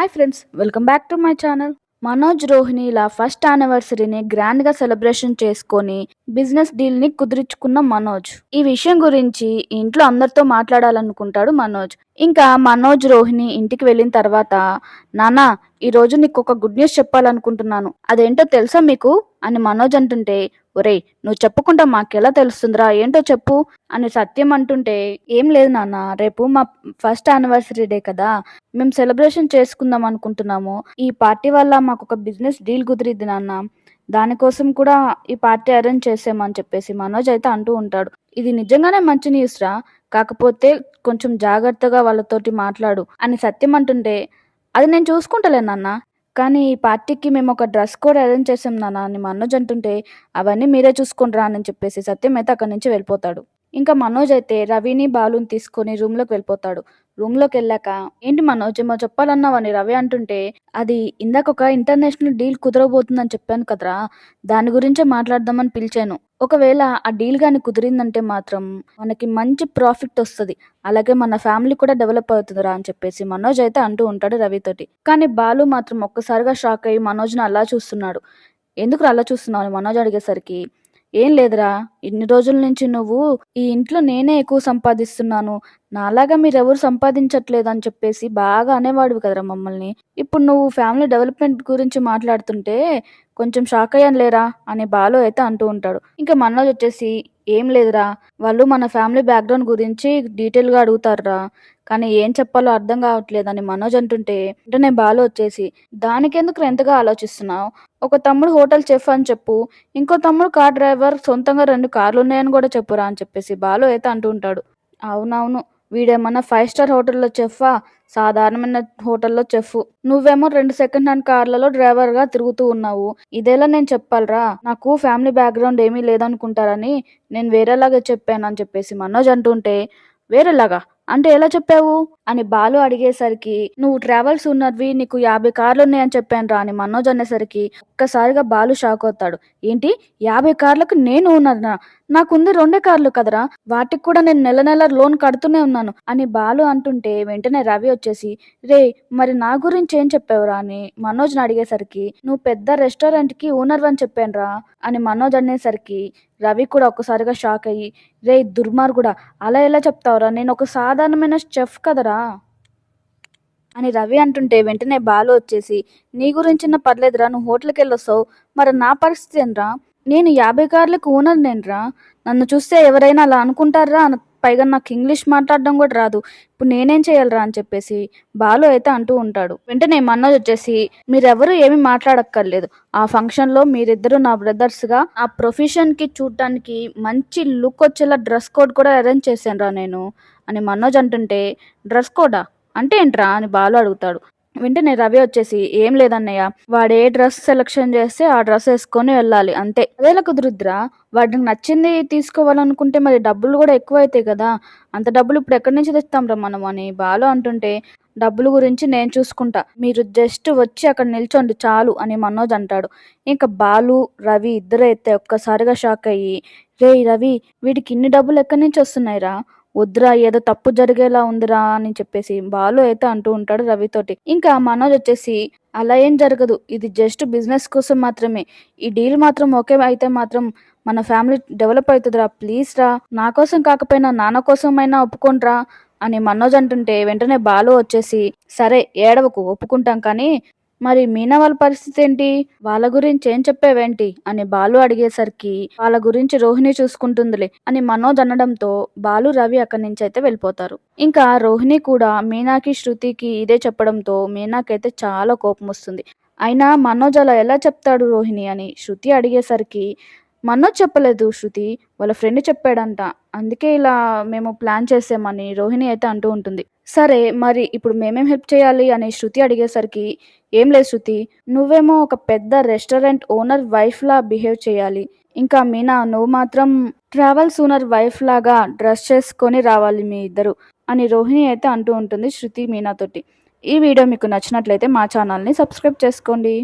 Hi friends, welcome back to my channel. Manoj Rohini ఇలా first యానివర్సరీని grand గా celebration చేసుకొని business deal ని కుదిరించుకున్న మనోజ్. ఈ విషయం గురించి ఇంట్లో అందరితో మాట్లాడాలనుకుంటాడు మనోజ్. ఇంకా మనోజ్ రోహిణి ఇంటికి వెళ్ళిన తర్వాత, నానా ఈ రోజు నీకు ఒక గుడ్ న్యూస్ చెప్పాలనుకుంటున్నాను, అదేంటో తెలుసా మీకు అని మనోజ్ అంటుంటే, ఒరేయ్ నువ్వు చెప్పకుండా మాకెలా తెలుస్తుందిరా, ఏంటో చెప్పు అని సత్యం అంటుంటే, ఏం లేదు నాన్న, రేపు మా ఫస్ట్ యానివర్సరీ డే కదా, మేము సెలబ్రేషన్ చేసుకుందాం అనుకుంటున్నాము. ఈ పార్టీ వల్ల మాకు ఒక బిజినెస్ డీల్ కుదిరిద్ది నాన్న, దానికోసం కూడా ఈ పార్టీ అరేంజ్ చేసామని చెప్పేసి మనోజ్ అయితే అంటూ ఉంటాడు. ఇది నిజంగానే మంచి న్యూస్ రా, కాకపోతే కొంచెం జాగ్రత్తగా వాళ్ళతోటి మాట్లాడు అని సత్యం అంటుంటే, అది నేను చూసుకుంటలే నాన్న, కానీ ఈ పార్టీకి మేము ఒక డ్రెస్ కోడ్ అరేంజ్ చేసాం నాన్న అని మనోజ్ అంటుంటే, అవన్నీ మీరే చూసుకుంటారా అని చెప్పేసి సత్యం అయితే అక్కడి నుంచి వెళ్ళిపోతాడు. ఇంకా మనోజ్ అయితే రవిని బాలుని తీసుకొని రూమ్లోకి వెళ్ళిపోతాడు. రూమ్లోకి వెళ్ళాక, ఏంటి మనోజ్ ఏమో చెప్పాలన్నావని రవి అంటుంటే, అది ఇందాక ఒక ఇంటర్నేషనల్ డీల్ కుదరబోతుందని చెప్పాను కదరా, దాని గురించే మాట్లాడదామని పిలిచాను. ఒకవేళ ఆ డీల్ గాని కుదిరిందంటే మాత్రం మనకి మంచి ప్రాఫిట్ వస్తుంది, అలాగే మన ఫ్యామిలీ కూడా డెవలప్ అవుతుందిరా అని చెప్పేసి మనోజ్ అయితే అంటూ ఉంటాడు రవితోటి. కానీ బాలు మాత్రం ఒక్కసారిగా షాక్ అయ్యి మనోజ్ని అలా చూస్తున్నాడు. ఎందుకు అలా చూస్తున్నావు అని మనోజ్ అడిగేసరికి, ఏం లేదురా, ఇన్ని రోజుల నుంచి నువ్వు ఈ ఇంట్లో నేనే ఎక్కువ సంపాదిస్తున్నాను, నాలాగా మీరెవరు సంపాదించట్లేదు అని చెప్పేసి బాగా అనేవాడివి కదరా మమ్మల్ని. ఇప్పుడు నువ్వు ఫ్యామిలీ డెవలప్మెంట్ గురించి మాట్లాడుతుంటే కొంచెం షాక్ అయ్యాను లేరా అని బాలు అయితే అంటూ ఉంటాడు. ఇంకా మనోజ్ వచ్చేసి, ఏం లేదురా, వాళ్ళు మన ఫ్యామిలీ బ్యాక్గ్రౌండ్ గురించి డీటెయిల్గా అడుగుతారురా, కానీ ఏం చెప్పాలో అర్థం కావట్లేదు అని మనోజ్ అంటుంటే, వెంటనే బాలు వచ్చేసి, దానికెందుకు ఎంతగా ఆలోచిస్తున్నావు, ఒక తమ్ముడు హోటల్ చెఫ్ అని చెప్పు, ఇంకో తమ్ముడు కార్ డ్రైవర్, సొంతంగా 2 కార్లు ఉన్నాయని కూడా చెప్పురా అని చెప్పేసి బాలు అయితే అంటూ ఉంటాడు. అవునవును, వీడేమన్నా 5 స్టార్ హోటల్లో చెఫా, సాధారణమైన హోటల్లో చెఫ్, నువ్వేమో 2 సెకండ్ హ్యాండ్ కార్లలో డ్రైవర్గా తిరుగుతూ ఉన్నావు, ఇదేలా నేను చెప్పాలరా, నాకు ఫ్యామిలీ బ్యాక్గ్రౌండ్ ఏమీ లేదనుకుంటారని నేను వేరేలాగా చెప్పాను అని చెప్పేసి మనోజ్ అంటుంటే, వేరేలాగా అంటే ఎలా చెప్పావు అని బాలు అడిగేసరికి, నువ్వు ట్రావెల్స్ ఉన్నవి, నీకు 50 కార్లు ఉన్నాయని చెప్పాను రా అని మనోజ్ అనేసరికి ఒక్కసారిగా బాలు షాక్ అవుతాడు. ఏంటి, 50 కార్లకు నేను ఉన్నానా, నాకుంది 2 కార్లు కదరా, వాటికి కూడా నేను నెల నెల లోన్ కడుతూనే ఉన్నాను అని బాలు అంటుంటే, వెంటనే రవి వచ్చేసి, రే మరి నా గురించి ఏం చెప్పావురా అని మనోజ్ని అడిగేసరికి, నువ్వు పెద్ద రెస్టారెంట్ కి ఓనర్ అని చెప్పాను రా అని మనోజ్ అనేసరికి రవి కూడా ఒక్కసారిగా షాక్ అయ్యి, రే దుర్మార్గుడా, అలా ఎలా చెప్తావురా, నేను ఒక సాధారణమైన చెఫ్ కదరా అని రవి అంటుంటే, వెంటనే బాలు వచ్చేసి, నీ గురించినా పర్లేదురా, నువ్వు హోటల్కి వెళ్ళొస్తావు, మరి నా పరిస్థితి ఏంట్రా, నేను 50 కార్లకు ఓనర్ నేనురా, నన్ను చూస్తే ఎవరైనా అలా అనుకుంటారా, పైగా నాకు ఇంగ్లీష్ మాట్లాడడం కూడా రాదు, ఇప్పుడు నేనేం చేయాలరా అని చెప్పేసి బాలు అయితే అంటూ ఉంటాడు. వెంటనే మనోజ్ వచ్చేసి, మీరెవరు ఏమి మాట్లాడక్కర్లేదు, ఆ ఫంక్షన్లో మీరిద్దరు నా బ్రదర్స్గా ఆ ప్రొఫెషన్కి చూడటానికి మంచి లుక్ వచ్చేలా డ్రెస్ కోడ్ కూడా అరేంజ్ చేశాను రా నేను అని మనోజ్ అంటుంటే, డ్రెస్ కోడా అంటే ఏంట్రా అని బాలు అడుగుతాడు. వెంటనే రవి వచ్చేసి, ఏం లేదన్నయ్య, వాడు ఏ డ్రెస్ సెలెక్షన్ చేస్తే ఆ డ్రెస్ వేసుకొని వెళ్ళాలి అంతే, అదేలా కుదురుద్దిరా, వాడికి నచ్చింది తీసుకోవాలనుకుంటే మరి డబ్బులు కూడా ఎక్కువ అవుతాయి కదా, అంత డబ్బులు ఇప్పుడు ఎక్కడి నుంచి తెస్తాం రా మనం అని బాలు అంటుంటే, డబ్బుల గురించి నేను చూసుకుంటా, మీరు జస్ట్ వచ్చి అక్కడ నిల్చోండి చాలు అని మనోజ్ అంటాడు. ఇంకా బాలు రవి ఇద్దరు అయితే ఒక్కసారిగా షాక్ అయ్యి, రే రవి, వీడికి ఇన్ని డబ్బులు ఎక్కడి నుంచి వస్తున్నాయిరా, వద్దురా, ఏదో తప్పు జరిగేలా ఉందిరా అని చెప్పేసి బాలు అయితే అంటూ ఉంటాడు రవితోటి. ఇంకా మనోజ్ వచ్చేసి, అలా ఏం జరగదు, ఇది జస్ట్ బిజినెస్ కోసం మాత్రమే, ఈ డీల్ మాత్రం ఓకే అయితే మాత్రం మన ఫ్యామిలీ డెవలప్ అవుతుందిరా, ప్లీజ్ రా, నా కోసం కాకపోయినా నాన్న కోసమైనా ఒప్పుకోండిరా అని మనోజ్ అంటుంటే, వెంటనే బాలు వచ్చేసి, సరే ఏడవకు, ఒప్పుకుంటాం, కానీ మరి మీనా వాళ్ళ పరిస్థితి ఏంటి, వాళ్ళ గురించి ఏం చెప్పావేంటి అని బాలు అడిగేసరికి, వాళ్ళ గురించి రోహిణి చూసుకుంటుందిలే అని మనోజ్ అనడంతో బాలు రవి అక్కడి నుంచి అయితే వెళ్ళిపోతారు. ఇంకా రోహిణి కూడా మీనాకి శృతికి ఇదే చెప్పడంతో మీనాకైతే చాలా కోపం వస్తుంది. అయినా మనోజ్ అలా ఎలా చెప్తాడు రోహిణి అని శృతి అడిగేసరికి, మనోజ్ చెప్పలేదు శృతి, వాళ్ళ ఫ్రెండ్ చెప్పాడంట, అందుకే ఇలా మేము ప్లాన్ చేసామని రోహిణి అయితే అంటూ ఉంటుంది. సరే మరి ఇప్పుడు మేమేం హెల్ప్ చేయాలి అని శృతి అడిగేసరికి, ఏం లేదు శృతి, నువ్వేమో ఒక పెద్ద రెస్టారెంట్ ఓనర్ వైఫ్ లా బిహేవ్ చేయాలి, ఇంకా మీనా నువ్వు మాత్రం ట్రావెల్స్ ఓనర్ వైఫ్ లాగా డ్రెస్ చేసుకొని రావాలి మీ ఇద్దరు అని రోహిణి అయితే అంటూ ఉంటుంది శృతి మీనాతోటి. ఈ వీడియో మీకు నచ్చినట్లయితే మా ఛానల్ని సబ్స్క్రైబ్ చేసుకోండి.